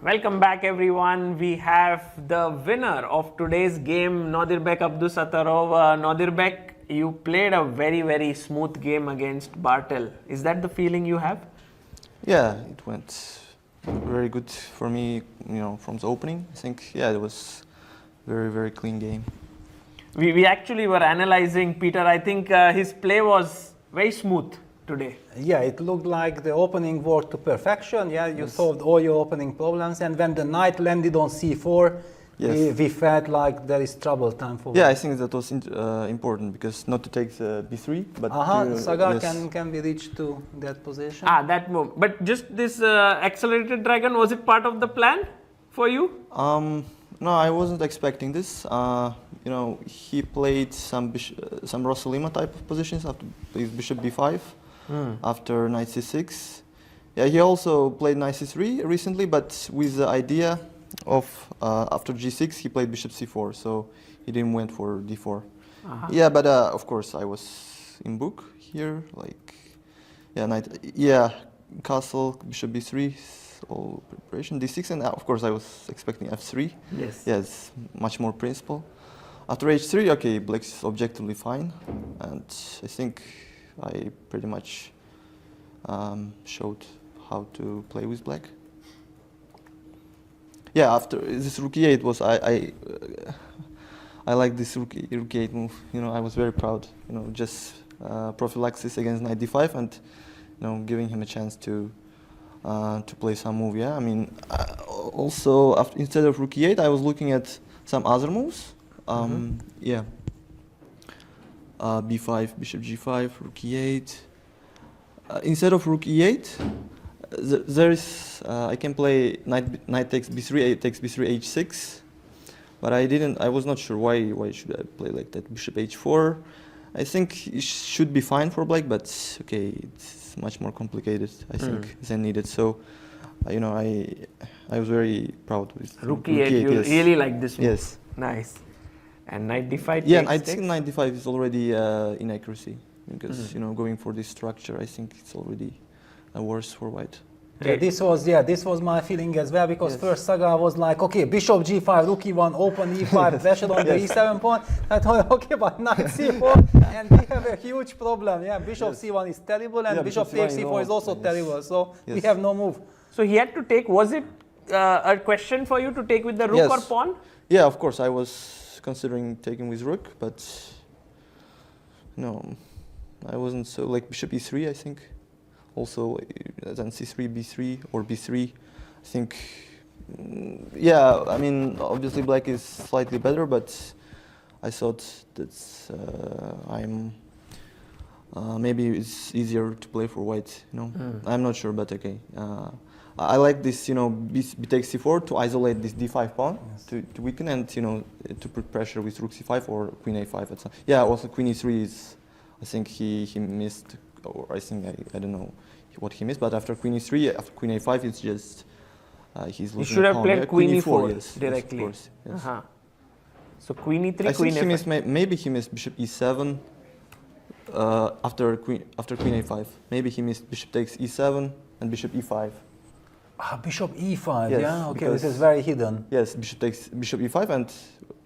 Welcome back, everyone. We have the winner of today's game, Nodirbek Abdusattorov. Nodirbek, you played a very smooth game against Bartel. Is that the feeling you have? Yeah, it went very good for me, from the opening. I think, it was very clean game. We actually were analyzing Peter. I think his play was very smooth today. Yeah, it looked like the opening worked to perfection. Yeah, you solved all your opening problems, and when the knight landed on c4, we felt like there is trouble time for. Yeah, I think that was important because not to take the b3, but Sagar can be reached to that position. That move. But just this accelerated dragon, was it part of the plan for you? No, I wasn't expecting this. He played some Rossolima type of positions after played bishop b5. After knight c6. Yeah, he also played knight c3 recently, but with the idea of after g6 he played bishop c4, so he didn't went for d4. Yeah, but of course I was in book here, like castle, bishop b3, all preparation, d6, and of course I was expecting f3. Yes, much more principle. After h3, okay, black is objectively fine, and I think I pretty much showed how to play with black. Yeah, after this rook e8 was I like this rook e8 move. I was very proud. Just prophylaxis against knight d5 and giving him a chance to play some move. Yeah, I mean also instead of rook e8, I was looking at some other moves. Yeah. b5, bishop g5, rook e8. Instead of rook e8, there is I can play knight takes b3, takes b3, h6, but I was not sure why should I play like that. Bishop h4. I think it should be fine for black, but okay, it's much more complicated I think than needed. So I was very proud with rook e8. You really like this move. Yes. Nice. And knight d5. Yeah, I think knight d5 is already inaccuracy because going for this structure, I think it's already worse for white. Yeah, this was my feeling as well, because first Sagar was like, okay, bishop g5, rook e1, open e5, pressure on the e7 pawn. I thought, okay, but knight c4, and we have a huge problem. Yeah, bishop c1 is terrible, and bishop takes c4 is also terrible. So we have no move. So he had to take. Was it a question for you to take with the rook or pawn? Yeah, of course, I was considering taking with rook, but no, I wasn't so like bishop e3. I think also then c3, b3 or b3. I think I mean obviously black is slightly better, but I thought that maybe it's easier to play for white. I'm not sure, but okay. I like this, b takes c4 to isolate this d5 pawn, to weaken and to put pressure with rook c5 or queen a5. Yeah, also queen e3 is, I think he missed, or I think I don't know what he missed. But after queen e3, after queen a5, it's just he's losing. You should have played queen e4 directly. Yes, of course, yes. So queen e3, I queen think a5. Maybe he missed bishop e7 after queen a5. Maybe he missed bishop takes e7 and bishop e5. Bishop e5, yes, yeah, okay, this is very hidden. Yes, bishop takes bishop e5, and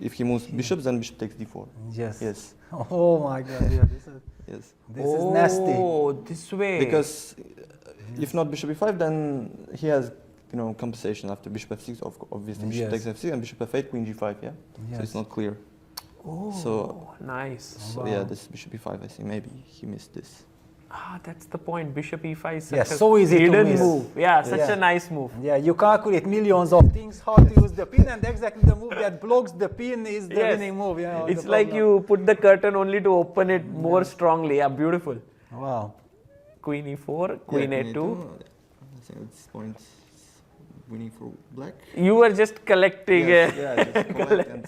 if he moves bishops, then bishop takes d4. Yes. Oh my God, yeah, this is nasty. Oh, this way. Because if not bishop e5, then he has compensation after bishop f6, obviously bishop takes f6 and bishop f8, queen g5, yeah? So it's not clear. Oh, so nice. So yeah, this bishop e5, I think maybe he missed this. That's the point. Bishop e5 is such so easy hidden to miss. move. Yeah, such a nice move. Yeah, you calculate millions of things, how to use the pin, and exactly the move that blocks the pin is the winning move. It's like you put the curtain only to open it more strongly. Yeah, beautiful. Wow. Queen e4, queen a2. I think at this point, winning for black. You were just collecting. Just collect and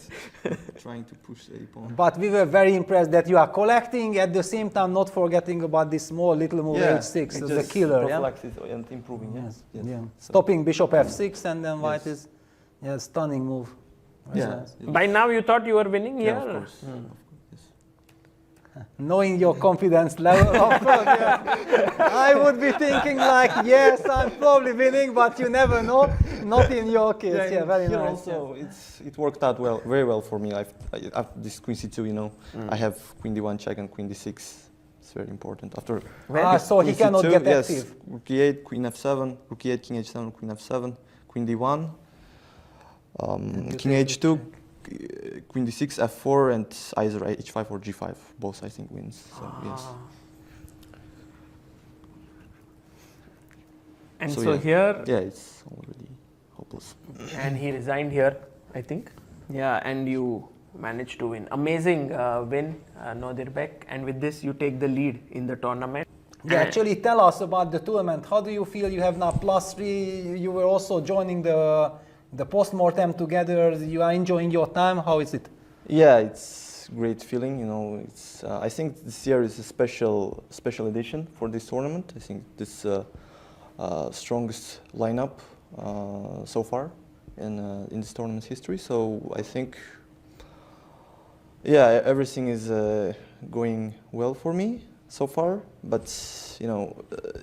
trying to push a pawn. But we were very impressed that you are collecting, at the same time not forgetting about this small little move h6 as a killer. Prophylaxis and improving. Yes. Stopping bishop f6, and then white is stunning move. By now you thought you were winning here? Yeah, of course. Knowing your confidence level, of course, yeah. I would be thinking like, yes, I'm probably winning, but you never know. Not in your case. Yeah, very Here nice. also, it worked out very well for me. After this queen c2, you know, I have queen d1 check and queen d6. It's very important. After So he queen cannot c2, get yes, active. rook e8, queen f7, rook e8, king h7, queen f7, queen d1, king h2, queen d6, f4, and either h5 or g5. Both, I think, wins. So, yes. And So, so yeah. here, Yeah, it's already hopeless. and he resigned here, I think. Yeah, and you managed to win. Amazing win, Nodirbek. And with this, you take the lead in the tournament. Yeah, actually, tell us about the tournament. How do you feel? You have now +3. You were also joining the post-mortem together. You are enjoying your time. How is it? Yeah, it's great feeling. You know, it's. I think this year is a special edition for this tournament. I think this strongest lineup so far in this tournament history. So I think, yeah, everything is going well for me so far. But you know,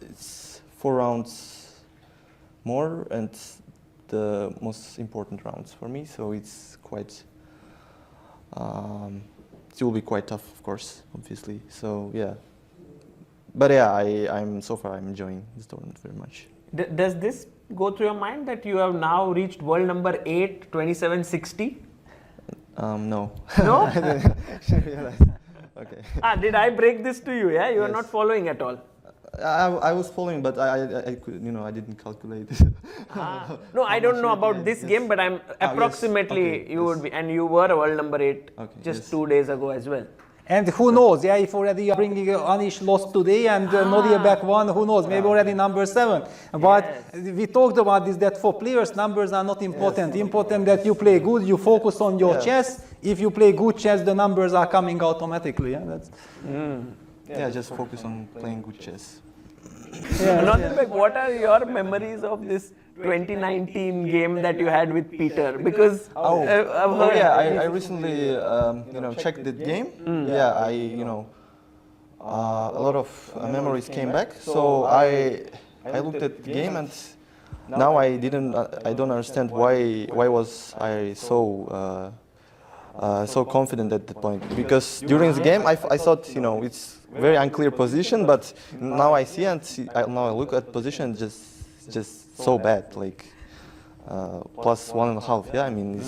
it's 4 rounds more and the most important rounds for me. So it's quite. It will be quite tough, of course, obviously. So yeah, but yeah, I'm so far I'm enjoying this tournament very much. Does this go through your mind that you have now reached world number 8, 2760? No. No? I didn't realize. Okay. Did I break this to you? Yeah, you are Yes. not following at all. I was following, but I could, you know, I didn't calculate. No, I don't know much about it this is. game, but I'm Yes. approximately Okay, you yes. would be, and you were a world number 8 Okay, just yes. 2 days ago as well. And who knows, yeah, if already bringing Anish lost today and Nodirbek won, who knows, maybe already number 7. But we talked about this, that for players, numbers are not important. Important that you play good, you focus on your chess. If you play good chess, the numbers are coming automatically. Yeah, that's. Yeah, just focus on playing good chess. Nodirbek, what are your memories of this 2019 game that you had with Peter? Because I've heard Yeah, I recently you know, checked the game. Yeah, you know, a lot of memories came back. So I looked at the game and now I don't understand why was I so so confident at that point, because during the game I thought, you know, it's very unclear position, but now I see now I look at position just so bad, like plus 1.5. Yeah, I mean,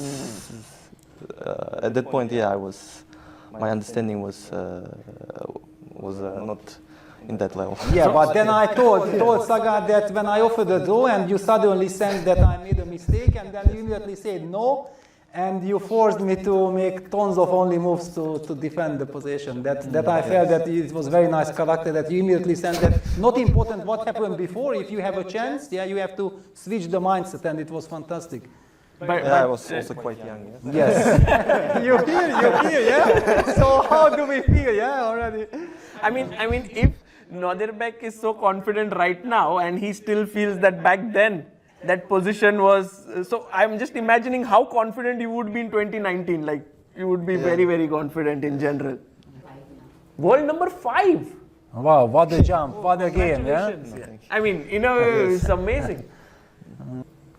at that point, yeah, my understanding was not in that level. Yeah, but then I told Sagar that when I offered a draw and you suddenly sensed that I made a mistake, and then you immediately said no, and you forced me to make tons of only moves to defend the position. That I felt that it was very nice character, that you immediately sensed that not important what happened before. If you have a chance, yeah, you have to switch the mindset, and it was fantastic. But I was also quite young. Yeah. Yes. you feel, yeah. So how do we feel, yeah, already? I mean, if Nodirbek is so confident right now and he still feels that back then that position was, so I'm just imagining how confident you would be in 2019. Like you would be very, very confident in general. World number 5. Wow, what a jump, what a game, yeah. I mean, in a way, it's amazing.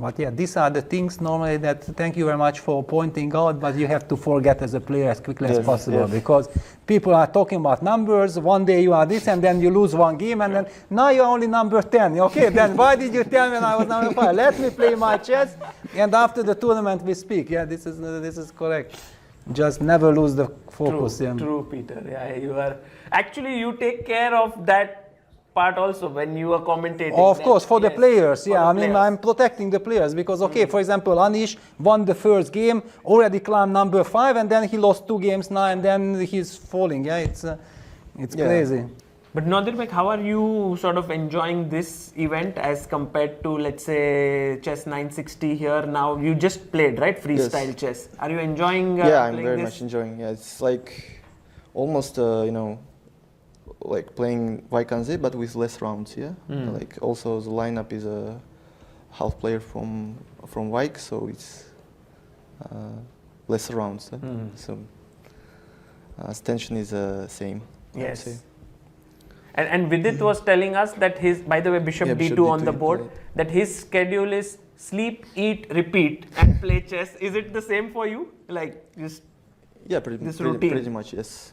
But yeah, these are the things normally that, thank you very much for pointing out, but you have to forget as a player as quickly as possible, because people are talking about numbers. One day you are this, and then you lose one game, and then now you're only number 10. Okay, then why did you tell me when I was number 5? Let me play my chess, and after the tournament we speak. Yeah, this is correct. Just never lose the focus. True, Peter. Yeah, you are. Actually, you take care of that part also when you are commentating. Of course, for the players, yeah. I mean, players. I'm protecting the players because, okay, for example, Anish won the first game, already climbed number 5, and then he lost 2 games now, and then he's falling. Yeah, it's crazy. But Nodirbek, how are you sort of enjoying this event as compared to, let's say, Chess 960 here now? You just played, right? Freestyle chess. Are you enjoying Yeah, I'm playing very this? much enjoying. Yeah, it's like almost, you know, like playing Vaikanze, but with less rounds. Yeah, like also the lineup is a half player from Vaik, so it's less rounds. So tension is same. I would say. Yes. And Vidit was telling us that his, by the way, Bishop Yeah, D2 Bishop on D2 the board, that his schedule is sleep, eat, repeat, and play chess. Is it the same for you? Like just Yeah, this routine? pretty much, yes.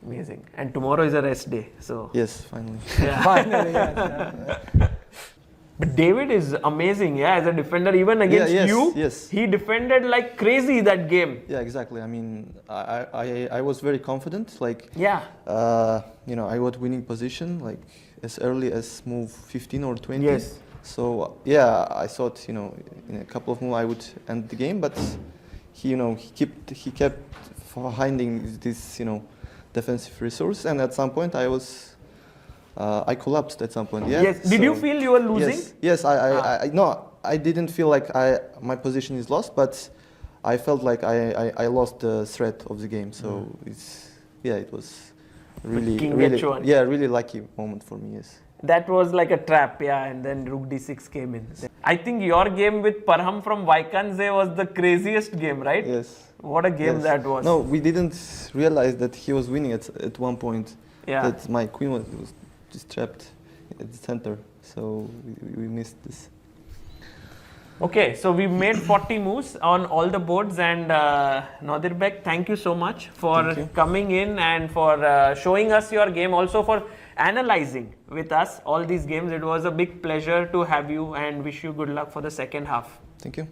Amazing. And tomorrow is a rest day, so. Yes, finally. Yeah. Finally, yes. But David is amazing, yeah, as a defender. Even against yes, you, yes. he defended like crazy that game. Yeah, exactly. I mean, I was very confident. Like, Yeah. I got winning position like as early as move 15 or 20. Yes. So yeah, I thought in a couple of moves I would end the game, but he kept finding this defensive resource, and at some point I collapsed at some point. Yeah. Yes. Did you feel you were losing? Yes. I didn't feel like my position is lost, but I felt like I lost the thread of the game. So it was really lucky moment for me. Yes. That was like a trap, yeah, and then Rook D6 came in. I think your game with Parham from Vaikanze was the craziest game, right? Yes. What a game Yes. that was. No, we didn't realize that he was winning at one point. Yeah. That my queen was just trapped at the center, so we missed this. Okay, so we made 40 moves on all the boards, and Nodirbek, thank you so much for coming in and for showing us your game, also for analyzing with us all these games. It was a big pleasure to have you, and wish you good luck for the second half. Thank you.